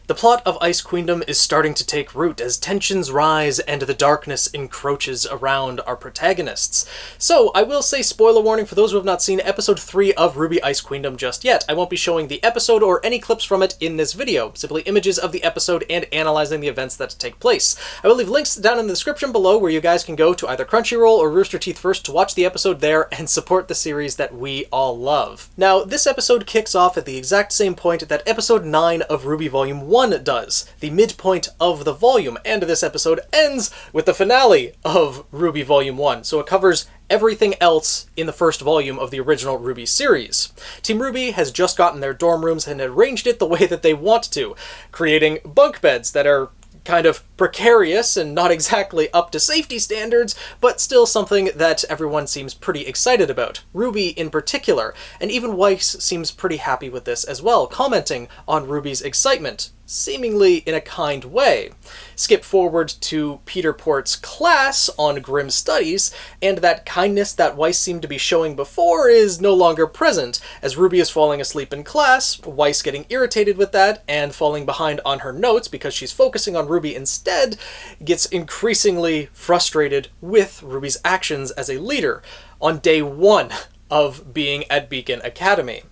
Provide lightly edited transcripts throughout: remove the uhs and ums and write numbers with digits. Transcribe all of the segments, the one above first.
The plot of Ice Queendom is starting to take root as tensions rise and the darkness encroaches around our protagonists. So, I will say spoiler warning for those who have not seen episode 3 of RWBY Ice Queendom just yet. I won't be showing the episode or any clips from it in this video, simply images of the episode and analyzing the events that take place. I will leave links down in the description below where you guys can go to either Crunchyroll or Rooster Teeth first to watch the episode there and support the series that we all love. Now, this episode kicks off at the exact same point that episode 9 of RWBY Volume 1 does, the midpoint of the volume, and this episode ends with the finale of RWBY Volume 1, so it covers everything else in the first volume of the original RWBY series. Team RWBY has just gotten their dorm rooms and arranged it the way that they want to, creating bunk beds that are kind of precarious and not exactly up to safety standards, but still something that everyone seems pretty excited about. RWBY in particular, and even Weiss seems pretty happy with this as well, commenting on RWBY's excitement, seemingly in a kind way. Skip forward to Peter Port's class on Grimm studies, and that kindness that Weiss seemed to be showing before is no longer present, as RWBY is falling asleep in class, Weiss getting irritated with that, and falling behind on her notes because she's focusing on RWBY instead, gets increasingly frustrated with RWBY's actions as a leader on day 1 of being at Beacon Academy.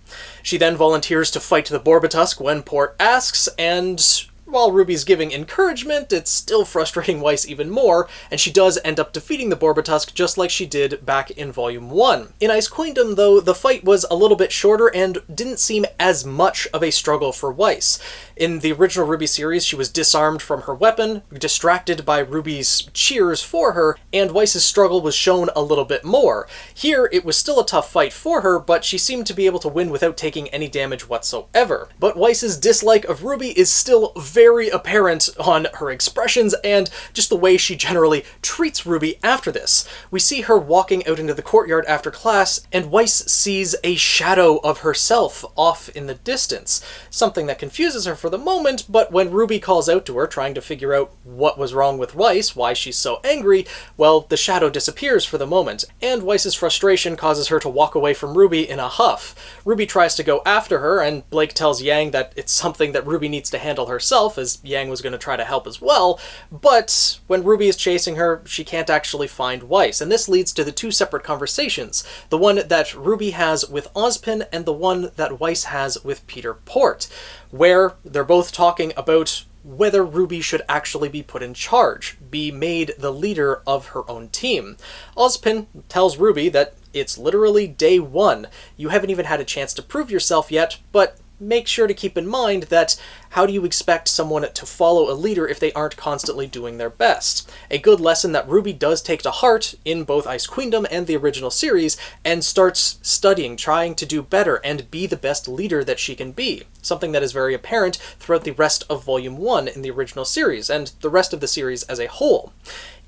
She then volunteers to fight the Borbatusk when Port asks, and while RWBY's giving encouragement, it's still frustrating Weiss even more, and she does end up defeating the Borbatusk just like she did back in Volume 1. In Ice Queendom, though, the fight was a little bit shorter and didn't seem as much of a struggle for Weiss. In the original RWBY series, she was disarmed from her weapon, distracted by RWBY's cheers for her, and Weiss's struggle was shown a little bit more. Here, it was still a tough fight for her, but she seemed to be able to win without taking any damage whatsoever. But Weiss's dislike of RWBY is still very apparent on her expressions and just the way she generally treats RWBY after this. We see her walking out into the courtyard after class, and Weiss sees a shadow of herself off in the distance, something that confuses her for the moment, but when RWBY calls out to her, trying to figure out what was wrong with Weiss, why she's so angry, well, the shadow disappears for the moment, and Weiss's frustration causes her to walk away from RWBY in a huff. RWBY tries to go after her, and Blake tells Yang that it's something that RWBY needs to handle herself, as Yang was going to try to help as well, but when RWBY is chasing her, she can't actually find Weiss, and this leads to the two separate conversations, the one that RWBY has with Ozpin and the one that Weiss has with Peter Port, where they're both talking about whether RWBY should actually be put in charge, be made the leader of her own team. Ozpin tells RWBY that it's literally day 1. You haven't even had a chance to prove yourself yet, but make sure to keep in mind that how do you expect someone to follow a leader if they aren't constantly doing their best? A good lesson that RWBY does take to heart in both Ice Queendom and the original series, and starts studying, trying to do better, and be the best leader that she can be. Something that is very apparent throughout the rest of Volume 1 in the original series, and the rest of the series as a whole.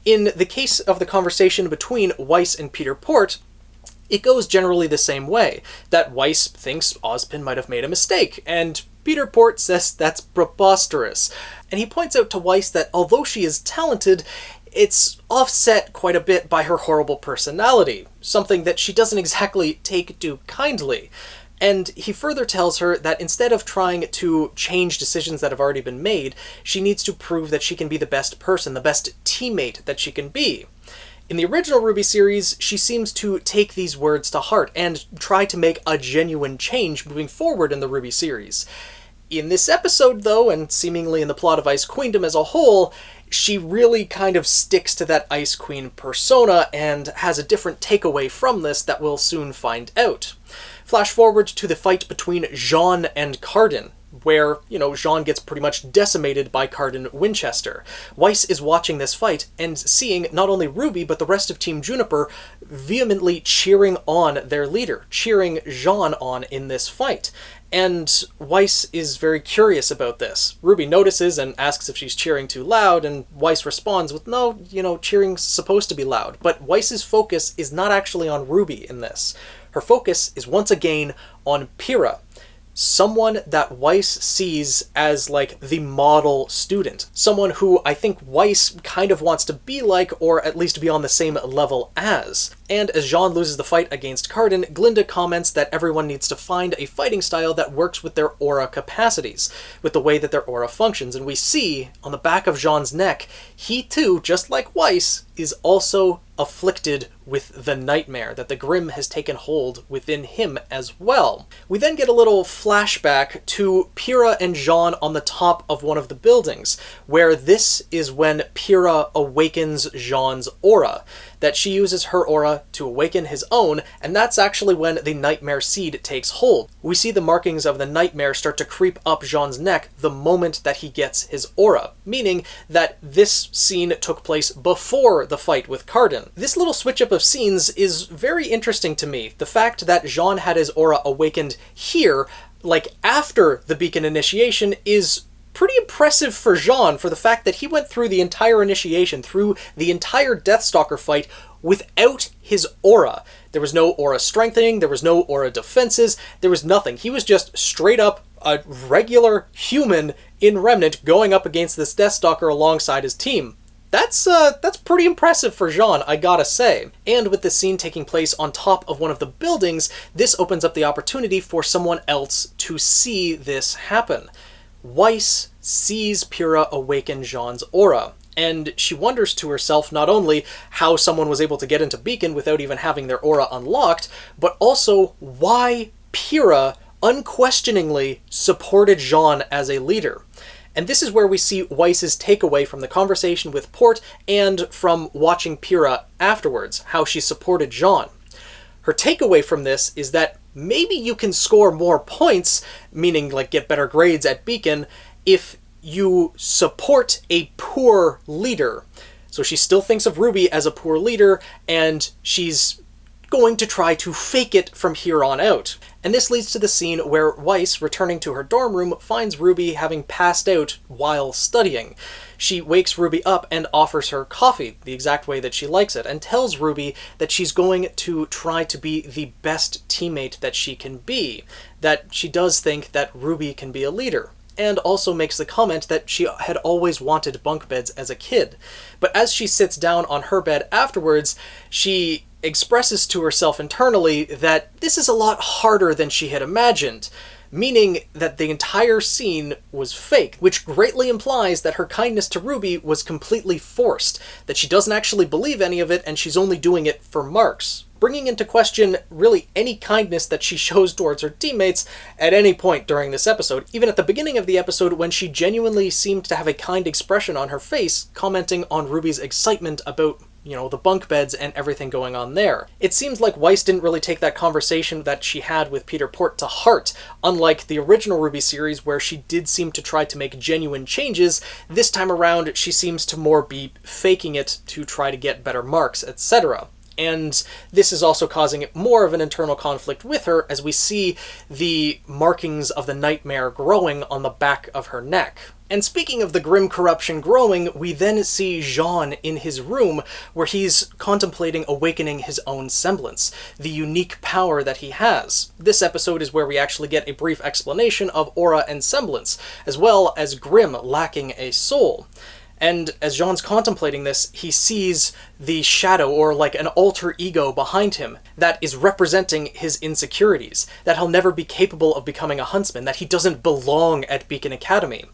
In the case of the conversation between Weiss and Peter Port, it goes generally the same way, that Weiss thinks Ozpin might have made a mistake, and Peter Port says that's preposterous. And he points out to Weiss that although she is talented, it's offset quite a bit by her horrible personality, something that she doesn't exactly take too kindly. And he further tells her that instead of trying to change decisions that have already been made, she needs to prove that she can be the best person, the best teammate that she can be. In the original RWBY series, she seems to take these words to heart and try to make a genuine change moving forward in the RWBY series. In this episode, though, and seemingly in the plot of Ice Queendom as a whole, she really kind of sticks to that Ice Queen persona and has a different takeaway from this that we'll soon find out. Flash forward to the fight between Jaune and Cardin, where, Jaune gets pretty much decimated by Cardin Winchester. Weiss is watching this fight and seeing not only RWBY, but the rest of Team Juniper vehemently cheering on their leader, cheering Jaune on in this fight. And Weiss is very curious about this. RWBY notices and asks if she's cheering too loud, and Weiss responds with, no, cheering's supposed to be loud. But Weiss's focus is not actually on RWBY in this. Her focus is once again on Pyrrha. someone that Weiss sees as like the model student, someone who I think Weiss kind of wants to be like, or at least be on the same level as. And as Jaune loses the fight against Cardin, Glinda comments that everyone needs to find a fighting style that works with their aura capacities, with the way that their aura functions. And we see on the back of Jaune's neck, he too, just like Weiss, is also afflicted with the nightmare, that the Grimm has taken hold within him as well. We then get a little flashback to Pyrrha and Jaune on the top of one of the buildings, where this is when Pyrrha awakens Jaune's aura, that she uses her aura to awaken his own, and that's actually when the nightmare seed takes hold. We see the markings of the nightmare start to creep up Jaune's neck the moment that he gets his aura, meaning that this scene took place before the fight with Cardin. This little switch up of scenes is very interesting to me. The fact that Jaune had his aura awakened here, like after the beacon initiation, is pretty impressive for Jaune, for the fact that he went through the entire initiation, through the entire Deathstalker fight, without his aura. There was no aura strengthening, there was no aura defenses, there was nothing. He was just straight up a regular human in Remnant going up against this Deathstalker alongside his team. That's pretty impressive for Jaune, I gotta say. And with the scene taking place on top of one of the buildings, this opens up the opportunity for someone else to see this happen. Weiss sees Pyrrha awaken Jaune's aura, and she wonders to herself not only how someone was able to get into Beacon without even having their aura unlocked, but also why Pyrrha unquestioningly supported Jaune as a leader. And this is where we see Weiss's takeaway from the conversation with Port and from watching Pyrrha afterwards, how she supported Jaune. Her takeaway from this is that maybe you can score more points, meaning like get better grades at Beacon, if you support a poor leader. So she still thinks of RWBY as a poor leader, and she's going to try to fake it from here on out. And this leads to the scene where Weiss, returning to her dorm room, finds RWBY having passed out while studying. She wakes RWBY up and offers her coffee, the exact way that she likes it, and tells RWBY that she's going to try to be the best teammate that she can be, that she does think that RWBY can be a leader, and also makes the comment that she had always wanted bunk beds as a kid. But as she sits down on her bed afterwards, she expresses to herself internally that this is a lot harder than she had imagined, meaning that the entire scene was fake, which greatly implies that her kindness to RWBY was completely forced, that she doesn't actually believe any of it and she's only doing it for marks, bringing into question really any kindness that she shows towards her teammates at any point during this episode, even at the beginning of the episode when she genuinely seemed to have a kind expression on her face, commenting on RWBY's excitement about the bunk beds and everything going on there. It seems like Weiss didn't really take that conversation that she had with Peter Port to heart, unlike the original RWBY series where she did seem to try to make genuine changes. This time around, she seems to more be faking it to try to get better marks, etc. And this is also causing more of an internal conflict with her as we see the markings of the nightmare growing on the back of her neck. And speaking of the Grimm corruption growing, we then see Jaune in his room where he's contemplating awakening his own semblance, the unique power that he has. This episode is where we actually get a brief explanation of aura and semblance, as well as Grimm lacking a soul. And as Jaune's contemplating this, he sees the shadow, or like an alter ego behind him, that is representing his insecurities, that he'll never be capable of becoming a huntsman, that he doesn't belong at Beacon Academy.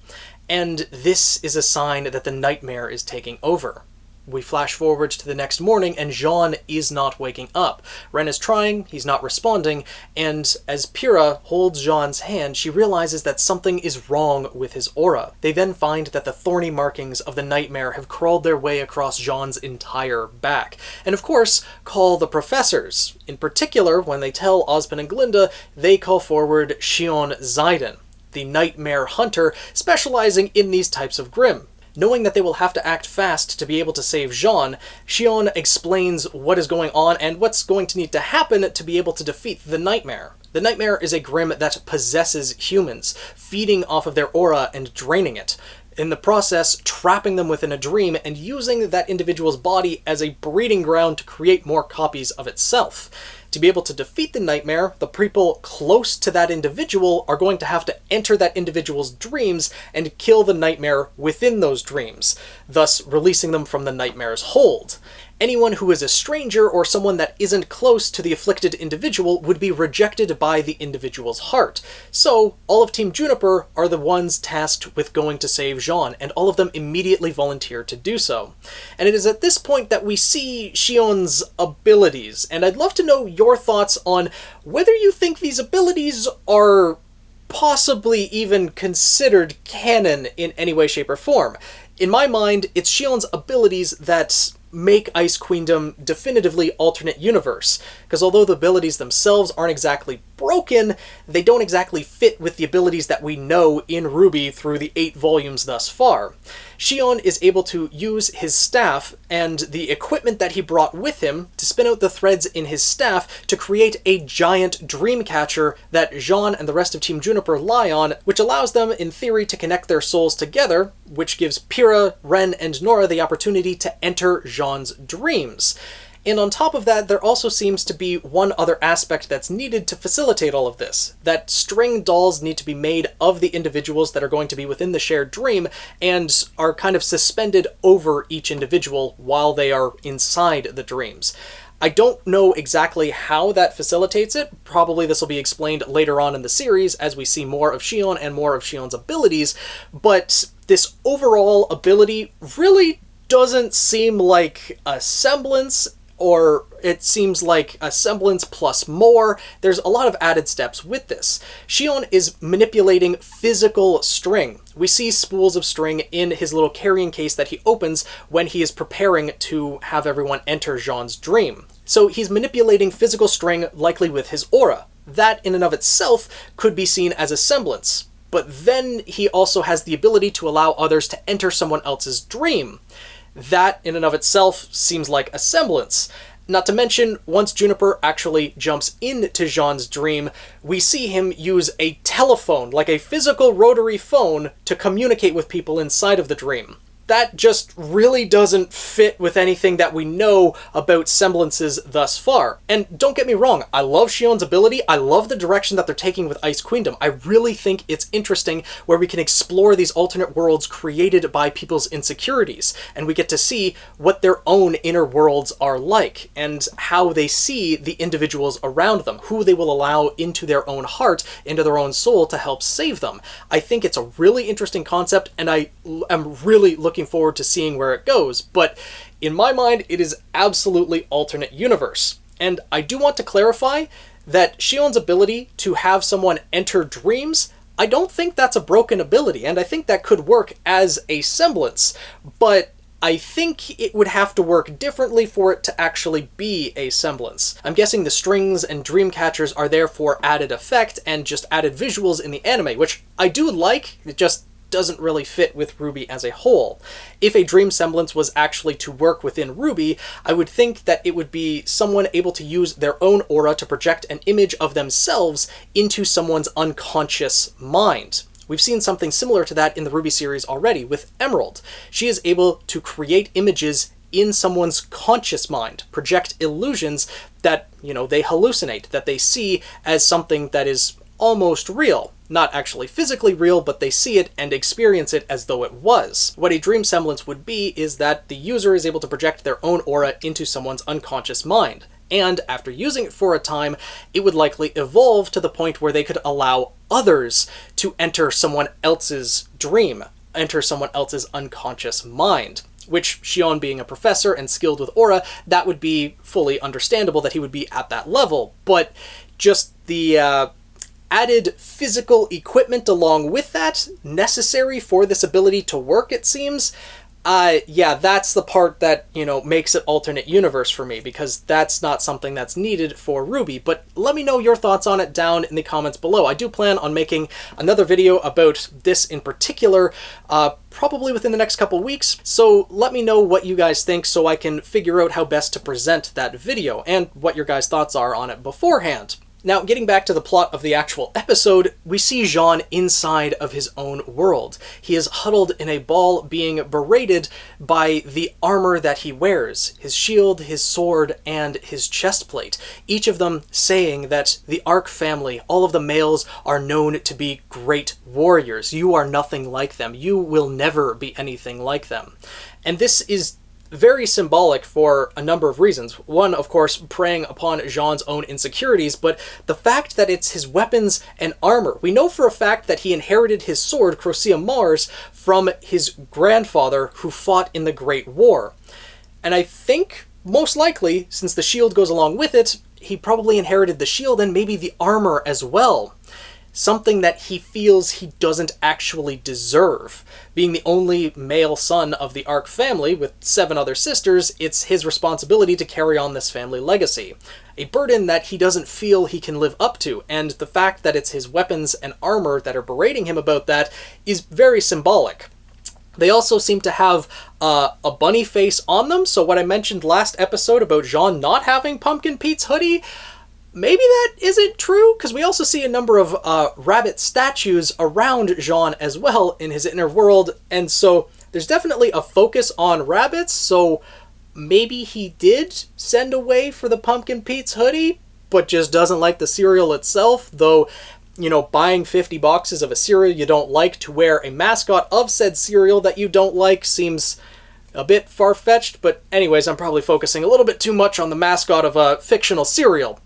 And this is a sign that the nightmare is taking over. We flash forward to the next morning, and Jaune is not waking up. Ren is trying, he's not responding, and as Pyrrha holds Jaune's hand, she realizes that something is wrong with his aura. They then find that the thorny markings of the nightmare have crawled their way across Jaune's entire back, and of course, call the professors. In particular, when they tell Ozpin and Glinda, they call forward Xion Zidon, the nightmare hunter specializing in these types of Grimm. Knowing that they will have to act fast to be able to save Jaune, Xion explains what is going on and what's going to need to happen to be able to defeat the Nightmare. The Nightmare is a Grimm that possesses humans, feeding off of their aura and draining it. In the process, trapping them within a dream and using that individual's body as a breeding ground to create more copies of itself. To be able to defeat the nightmare, the people close to that individual are going to have to enter that individual's dreams and kill the nightmare within those dreams, thus releasing them from the nightmare's hold. Anyone who is a stranger or someone that isn't close to the afflicted individual would be rejected by the individual's heart. So, all of Team Juniper are the ones tasked with going to save Jaune, and all of them immediately volunteer to do so. And it is at this point that we see Xion's abilities, and I'd love to know your thoughts on whether you think these abilities are possibly even considered canon in any way, shape, or form. In my mind, it's Xion's abilities that make Ice Queendom definitively alternate universe, because although the abilities themselves aren't exactly broken, they don't exactly fit with the abilities that we know in RWBY through the 8 volumes thus far. Jaune is able to use his staff and the equipment that he brought with him to spin out the threads in his staff to create a giant dream catcher that Jaune and the rest of Team Juniper lie on, which allows them, in theory, to connect their souls together, which gives Pyrrha, Ren, and Nora the opportunity to enter Jaune's dreams. And on top of that, there also seems to be one other aspect that's needed to facilitate all of this. That string dolls need to be made of the individuals that are going to be within the shared dream and are kind of suspended over each individual while they are inside the dreams. I don't know exactly how that facilitates it. Probably this will be explained later on in the series as we see more of Jaune and more of Xion's abilities, but this overall ability really doesn't seem like a semblance, or it seems like a semblance plus more. There's a lot of added steps with this. Jaune is manipulating physical string. We see spools of string in his little carrying case that he opens when he is preparing to have everyone enter Jaune's dream. So he's manipulating physical string, likely with his aura. That in and of itself could be seen as a semblance. But then he also has the ability to allow others to enter someone else's dream. That, in and of itself, seems like a semblance. Not to mention, once Juniper actually jumps into Jaune's dream, we see him use a telephone, like a physical rotary phone, to communicate with people inside of the dream. That just really doesn't fit with anything that we know about semblances thus far. And don't get me wrong, I love Xion's ability, I love the direction that they're taking with Ice Queendom. I really think it's interesting where we can explore these alternate worlds created by people's insecurities, and we get to see what their own inner worlds are like, and how they see the individuals around them, who they will allow into their own heart, into their own soul to help save them. I think it's a really interesting concept, and I am really looking forward to seeing where it goes, but in my mind, it is absolutely alternate universe. And I do want to clarify that Xion's ability to have someone enter dreams, I don't think that's a broken ability, and I think that could work as a semblance, but I think it would have to work differently for it to actually be a semblance. I'm guessing the strings and dream catchers are there for added effect and just added visuals in the anime, which I do like, it just doesn't really fit with RWBY as a whole. If a dream semblance was actually to work within RWBY, I would think that it would be someone able to use their own aura to project an image of themselves into someone's unconscious mind. We've seen something similar to that in the RWBY series already with Emerald. She is able to create images in someone's conscious mind, project illusions that, they hallucinate, that they see as something that is almost real. Not actually physically real, but they see it and experience it as though it was. What a dream semblance would be is that the user is able to project their own aura into someone's unconscious mind. And after using it for a time, it would likely evolve to the point where they could allow others to enter someone else's dream, enter someone else's unconscious mind. Which, Jaune being a professor and skilled with aura, that would be fully understandable that he would be at that level. But just the added physical equipment along with that, necessary for this ability to work, it seems, yeah, that's the part that, makes it alternate universe for me, because that's not something that's needed for RWBY. But let me know your thoughts on it down in the comments below. I do plan on making another video about this in particular, probably within the next couple weeks, so let me know what you guys think so I can figure out how best to present that video, and what your guys' thoughts are on it beforehand. Now, getting back to the plot of the actual episode, we see Jaune inside of his own world. He is huddled in a ball, being berated by the armor that he wears, his shield, his sword, and his chestplate. Each of them saying that the Arc family, all of the males, are known to be great warriors. You are nothing like them. You will never be anything like them. And this is very symbolic for a number of reasons. One, of course, preying upon Jaune's own insecurities, but the fact that it's his weapons and armor. We know for a fact that he inherited his sword, Crocea Mars, from his grandfather who fought in the Great War. And I think, most likely, since the shield goes along with it, he probably inherited the shield and maybe the armor as well. Something that he feels he doesn't actually deserve. Being the only male son of the Arc family with 7 other sisters, it's his responsibility to carry on this family legacy. A burden that he doesn't feel he can live up to, and the fact that it's his weapons and armor that are berating him about that is very symbolic. They also seem to have a bunny face on them, so what I mentioned last episode about Jaune not having Pumpkin Pete's hoodie, maybe that isn't true, because we also see a number of rabbit statues around Jaune as well in his inner world, and so there's definitely a focus on rabbits, so maybe he did send away for the Pumpkin Pete's hoodie, but just doesn't like the cereal itself, though, you know, buying 50 boxes of a cereal you don't like to wear a mascot of said cereal that you don't like seems a bit far-fetched, but anyways, I'm probably focusing a little bit too much on the mascot of a fictional cereal.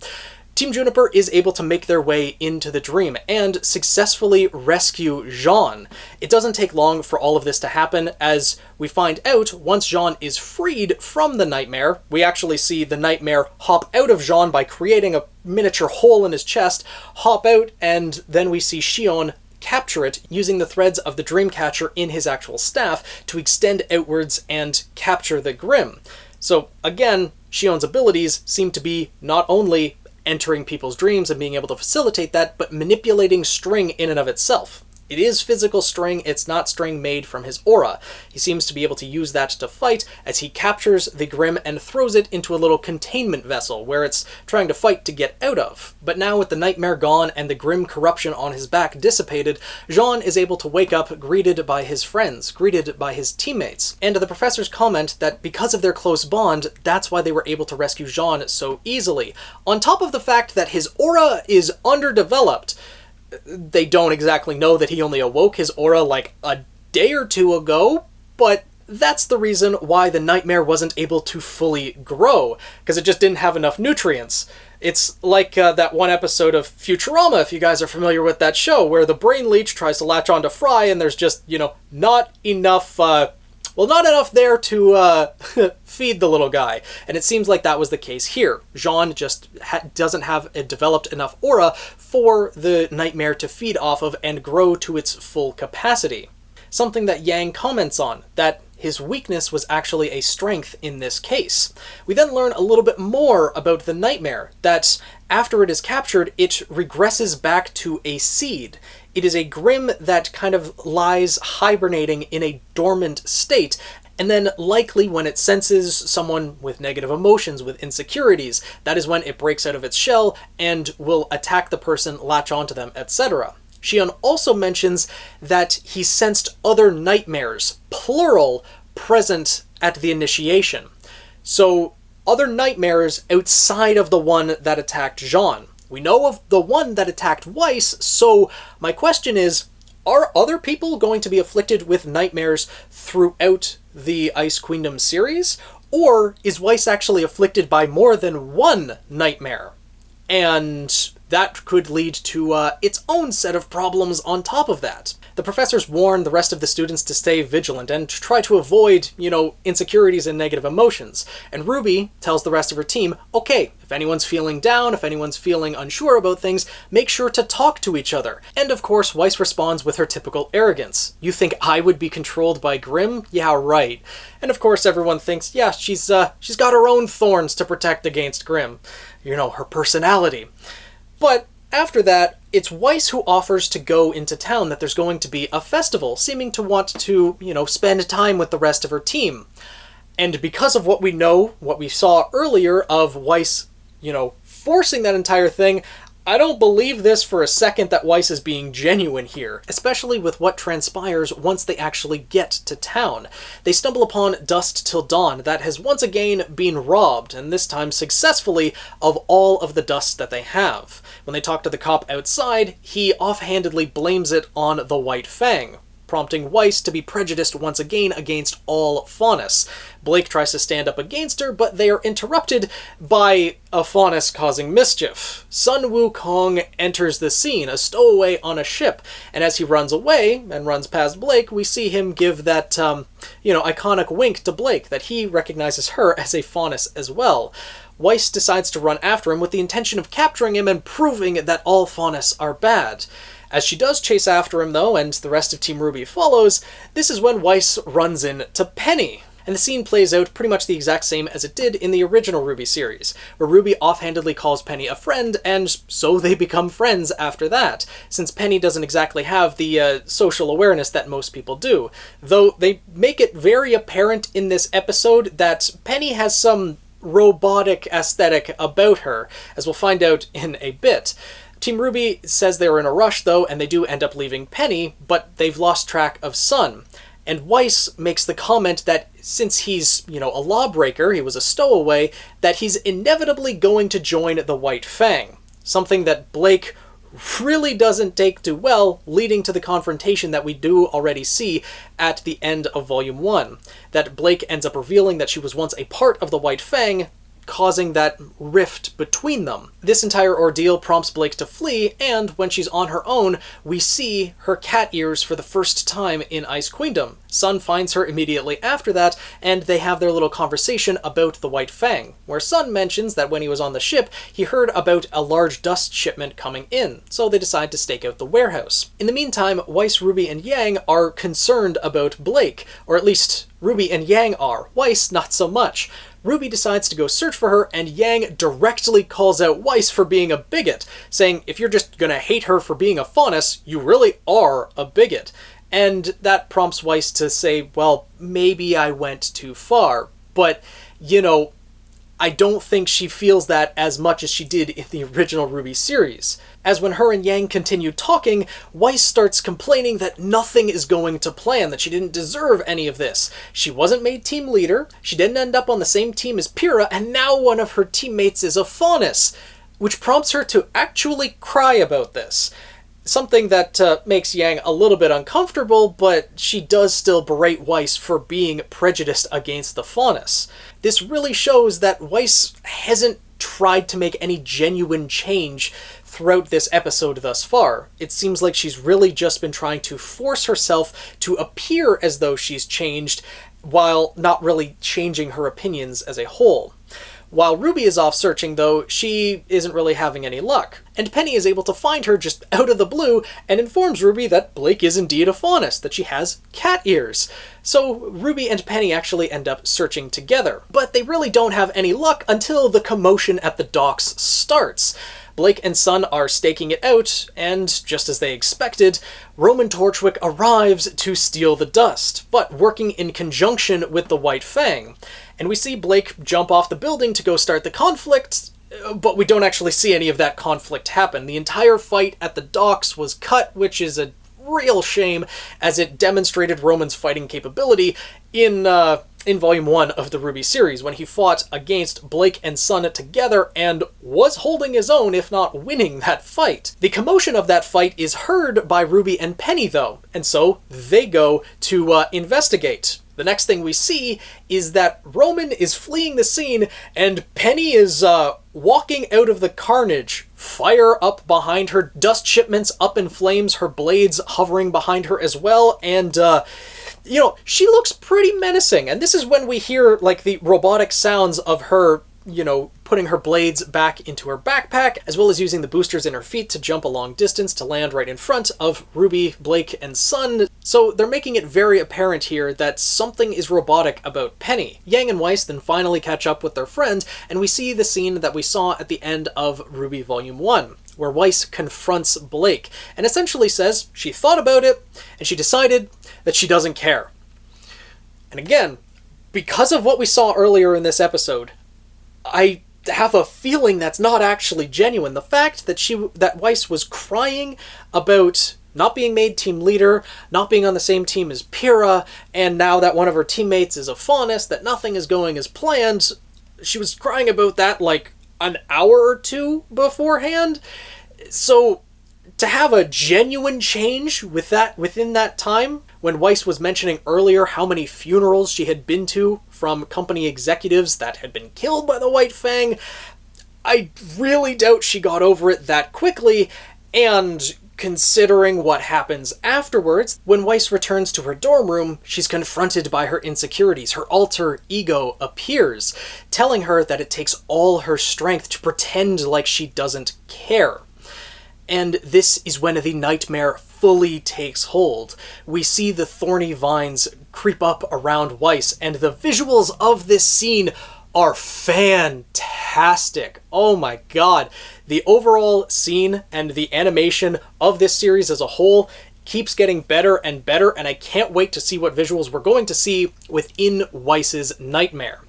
Team Juniper is able to make their way into the dream and successfully rescue Jaune. It doesn't take long for all of this to happen, as we find out once Jaune is freed from the nightmare. We actually see the nightmare hop out of Jaune by creating a miniature hole in his chest, hop out, and then we see Xion capture it using the threads of the Dreamcatcher in his actual staff to extend outwards and capture the Grimm. So again, Xion's abilities seem to be not only entering people's dreams and being able to facilitate that, but manipulating string in and of itself. It is physical string, it's not string made from his aura. He seems to be able to use that to fight as he captures the Grimm and throws it into a little containment vessel where it's trying to fight to get out of. But now with the nightmare gone and the Grimm corruption on his back dissipated, Jaune is able to wake up greeted by his friends, greeted by his teammates. And the professors comment that because of their close bond, that's why they were able to rescue Jaune so easily. On top of the fact that his aura is underdeveloped. They don't exactly know that he only awoke his aura like a day or two ago, but that's the reason why the nightmare wasn't able to fully grow, because it just didn't have enough nutrients. It's like that one episode of Futurama, if you guys are familiar with that show, where the brain leech tries to latch onto Fry and there's just, you know, not enough there to feed the little guy. And it seems like that was the case here. Jaune just doesn't have a developed enough aura for the nightmare to feed off of and grow to its full capacity. Something that Yang comments on, that his weakness was actually a strength in this case. We then learn a little bit more about the nightmare, that after it is captured, it regresses back to a seed. It is a Grimm that kind of lies hibernating in a dormant state, and then likely when it senses someone with negative emotions, with insecurities, that is when it breaks out of its shell and will attack the person, latch onto them, etc. Xion also mentions that he sensed other nightmares, plural, present at the initiation. So, other nightmares outside of the one that attacked Jaune. We know of the one that attacked Weiss, so my question is, are other people going to be afflicted with nightmares throughout the Ice Queendom series? Or is Weiss actually afflicted by more than one nightmare? And that could lead to its own set of problems on top of that. The professors warn the rest of the students to stay vigilant and to try to avoid, insecurities and negative emotions. And RWBY tells the rest of her team, okay, if anyone's feeling down, if anyone's feeling unsure about things, make sure to talk to each other. And of course, Weiss responds with her typical arrogance. You think I would be controlled by Grimm? Yeah, right. And of course, everyone thinks, yeah, she's got her own thorns to protect against Grimm. Her personality. But after that, it's Weiss who offers to go into town, that there's going to be a festival, seeming to want to, spend time with the rest of her team. And because of what we know, what we saw earlier of Weiss, forcing that entire thing, I don't believe this for a second that Weiss is being genuine here, especially with what transpires once they actually get to town. They stumble upon Dust Till Dawn that has once again been robbed, and this time successfully, of all of the dust that they have. When they talk to the cop outside, he offhandedly blames it on the White Fang, prompting Weiss to be prejudiced once again against all Faunus. Blake tries to stand up against her, but they are interrupted by a Faunus causing mischief. Sun Wukong enters the scene, a stowaway on a ship, and as he runs away and runs past Blake, we see him give that, iconic wink to Blake that he recognizes her as a Faunus as well. Weiss decides to run after him with the intention of capturing him and proving that all Faunus are bad. As she does chase after him, though, and the rest of Team RWBY follows, this is when Weiss runs into Penny. And the scene plays out pretty much the exact same as it did in the original RWBY series, where RWBY offhandedly calls Penny a friend, and so they become friends after that, since Penny doesn't exactly have the social awareness that most people do. Though they make it very apparent in this episode that Penny has some robotic aesthetic about her, as we'll find out in a bit. Team RWBY says they were in a rush, though, and they do end up leaving Penny, but they've lost track of Sun. And Weiss makes the comment that since he's, a lawbreaker, he was a stowaway, that he's inevitably going to join the White Fang. Something that Blake really doesn't take too well, leading to the confrontation that we do already see at the end of Volume 1. That Blake ends up revealing that she was once a part of the White Fang, causing that rift between them. This entire ordeal prompts Blake to flee, and when she's on her own, we see her cat ears for the first time in Ice Queendom. Sun finds her immediately after that, and they have their little conversation about the White Fang, where Sun mentions that when he was on the ship, he heard about a large dust shipment coming in, so they decide to stake out the warehouse. In the meantime, Weiss, RWBY, and Yang are concerned about Blake, or at least RWBY and Yang are. Weiss, not so much. RWBY decides to go search for her, and Yang directly calls out Weiss for being a bigot, saying, if you're just gonna hate her for being a Faunus, you really are a bigot. And that prompts Weiss to say, well, maybe I went too far. But, I don't think she feels that as much as she did in the original RWBY series. As when her and Yang continue talking, Weiss starts complaining that nothing is going to plan, that she didn't deserve any of this. She wasn't made team leader, she didn't end up on the same team as Pyrrha, and now one of her teammates is a Faunus, which prompts her to actually cry about this. Something that makes Yang a little bit uncomfortable, but she does still berate Weiss for being prejudiced against the Faunus. This really shows that Weiss hasn't tried to make any genuine change throughout this episode thus far. It seems like she's really just been trying to force herself to appear as though she's changed, while not really changing her opinions as a whole. While RWBY is off searching, though, she isn't really having any luck, and Penny is able to find her just out of the blue and informs RWBY that Blake is indeed a Faunus, that she has cat ears. So RWBY and Penny actually end up searching together, but they really don't have any luck until the commotion at the docks starts. Blake and Sun are staking it out, and just as they expected, Roman Torchwick arrives to steal the dust, but working in conjunction with the White Fang. And we see Blake jump off the building to go start the conflict, but we don't actually see any of that conflict happen. The entire fight at the docks was cut, which is a real shame, as it demonstrated Roman's fighting capability in Volume 1 of the RWBY series, when he fought against Blake and Sun together and was holding his own, if not winning, that fight. The commotion of that fight is heard by RWBY and Penny, though, and so they go to investigate. The next thing we see is that Roman is fleeing the scene, and Penny is walking out of the carnage. Fire up behind her, dust shipments up in flames, her blades hovering behind her as well, and she looks pretty menacing. And this is when we hear, the robotic sounds of her, putting her blades back into her backpack, as well as using the boosters in her feet to jump a long distance to land right in front of RWBY, Blake, and Sun. So they're making it very apparent here that something is robotic about Penny. Yang and Weiss then finally catch up with their friend, and we see the scene that we saw at the end of RWBY Volume 1. Where Weiss confronts Blake, and essentially says she thought about it, and she decided that she doesn't care. And again, because of what we saw earlier in this episode, I have a feeling that's not actually genuine. The fact that Weiss was crying about not being made team leader, not being on the same team as Pyrrha, and now that one of her teammates is a faunus, that nothing is going as planned, she was crying about that like an hour or two beforehand. So to have a genuine change within that time, when Weiss was mentioning earlier how many funerals she had been to from company executives that had been killed by the White Fang, I really doubt she got over it that quickly. And considering what happens afterwards, when Weiss returns to her dorm room, she's confronted by her insecurities. Her alter ego appears, telling her that it takes all her strength to pretend like she doesn't care. And this is when the nightmare fully takes hold. We see the thorny vines creep up around Weiss, and the visuals of this scene are fantastic. Oh my god. The overall scene and the animation of this series as a whole keeps getting better and better, and I can't wait to see what visuals we're going to see within Weiss's nightmare.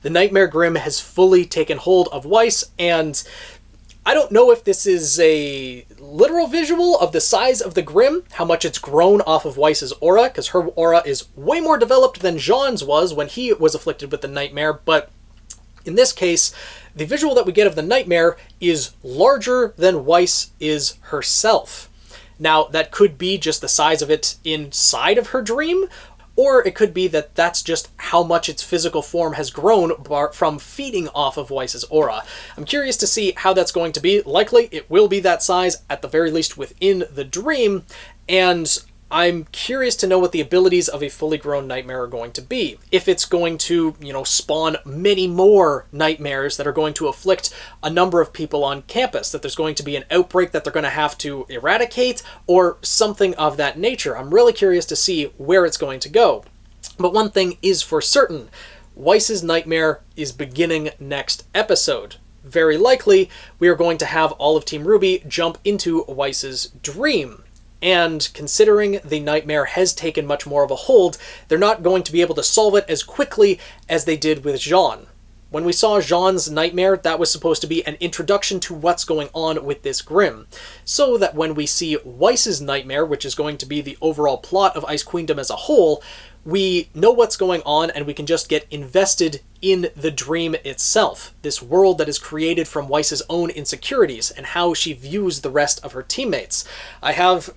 The Nightmare Grimm has fully taken hold of Weiss, and I don't know if this is a literal visual of the size of the Grimm, how much it's grown off of Weiss's aura, because her aura is way more developed than Jaune's was when he was afflicted with the nightmare, but in this case, the visual that we get of the nightmare is larger than Weiss is herself. Now, that could be just the size of it inside of her dream, or it could be that that's just how much its physical form has grown from feeding off of Weiss's aura. I'm curious to see how that's going to be. Likely, it will be that size, at the very least within the dream, and I'm curious to know what the abilities of a fully grown nightmare are going to be. If it's going to, spawn many more nightmares that are going to afflict a number of people on campus, that there's going to be an outbreak that they're going to have to eradicate, or something of that nature. I'm really curious to see where it's going to go. But one thing is for certain, Weiss's nightmare is beginning next episode. Very likely, we are going to have all of Team RWBY jump into Weiss's dream. And considering the nightmare has taken much more of a hold, they're not going to be able to solve it as quickly as they did with Jaune. When we saw Jaune's nightmare, that was supposed to be an introduction to what's going on with this Grimm. So that when we see Weiss's nightmare, which is going to be the overall plot of Ice Queendom as a whole, we know what's going on and we can just get invested in the dream itself. This world that is created from Weiss's own insecurities and how she views the rest of her teammates. I have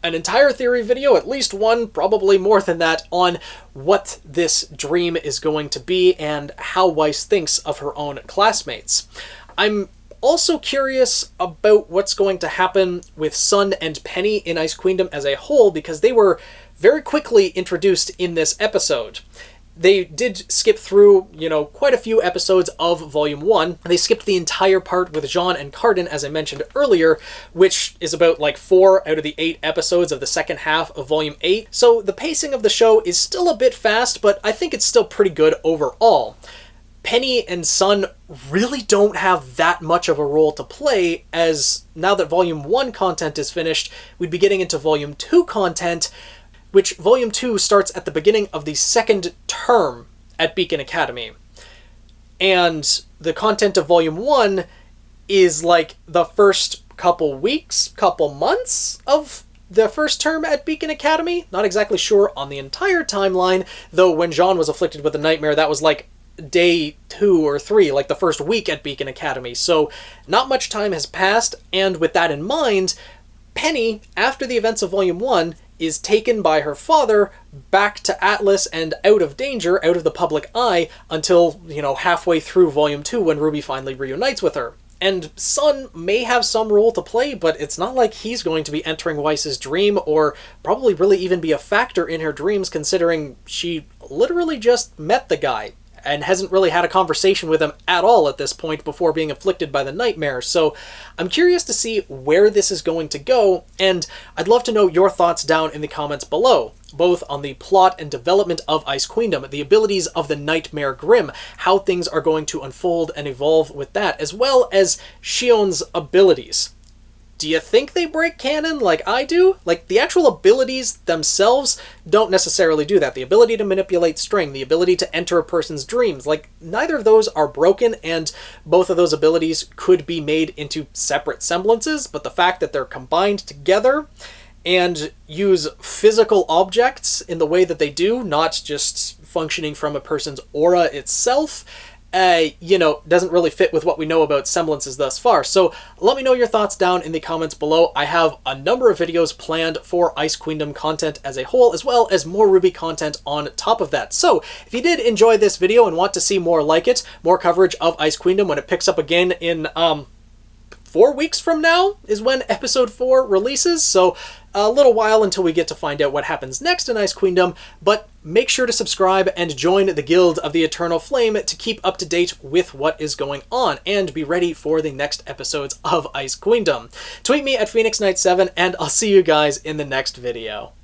an entire theory video, at least one, probably more than that, on what this dream is going to be and how Weiss thinks of her own classmates. I'm also curious about what's going to happen with Sun and Penny in Ice Queendom as a whole, because they were very quickly introduced in this episode. They did skip through, quite a few episodes of Volume 1. They skipped the entire part with Jaune and Cardin, as I mentioned earlier, which is about 4 out of the 8 episodes of the second half of Volume 8. So the pacing of the show is still a bit fast, but I think it's still pretty good overall. Penny and Sun really don't have that much of a role to play, as now that Volume 1 content is finished, we'd be getting into Volume 2 content, which Volume 2 starts at the beginning of the second term at Beacon Academy. And the content of Volume 1 is the first couple weeks, couple months of the first term at Beacon Academy. Not exactly sure on the entire timeline, though when Jaune was afflicted with a nightmare, that was day 2 or 3, the first week at Beacon Academy. So not much time has passed, and with that in mind, Penny, after the events of Volume 1, is taken by her father back to Atlas and out of danger, out of the public eye, until, halfway through Volume 2 when RWBY finally reunites with her. And Sun may have some role to play, but it's not like he's going to be entering Weiss's dream, or probably really even be a factor in her dreams, considering she literally just met the guy and hasn't really had a conversation with him at all at this point before being afflicted by the nightmare. So I'm curious to see where this is going to go, and I'd love to know your thoughts down in the comments below, both on the plot and development of Ice Queendom, the abilities of the Nightmare Grimm, how things are going to unfold and evolve with that, as well as Xion's abilities. do you think they break canon like I do? Like, the actual abilities themselves don't necessarily do that. The ability to manipulate string, the ability to enter a person's dreams, like, neither of those are broken, and both of those abilities could be made into separate semblances, but the fact that they're combined together and use physical objects in the way that they do, not just functioning from a person's aura itself, you know, doesn't really fit with what we know about semblances thus far. So let me know your thoughts down in the comments below. I have a number of videos planned for Ice Queendom content as a whole, as well as more RWBY content on top of that. So if you did enjoy this video and want to see more like it, more coverage of Ice Queendom when it picks up again in 4 weeks from now is when episode 4 releases, so a little while until we get to find out what happens next in Ice Queendom, but make sure to subscribe and join the Guild of the Eternal Flame to keep up to date with what is going on, and be ready for the next episodes of Ice Queendom. Tweet me at PhoenixKnight7, and I'll see you guys in the next video.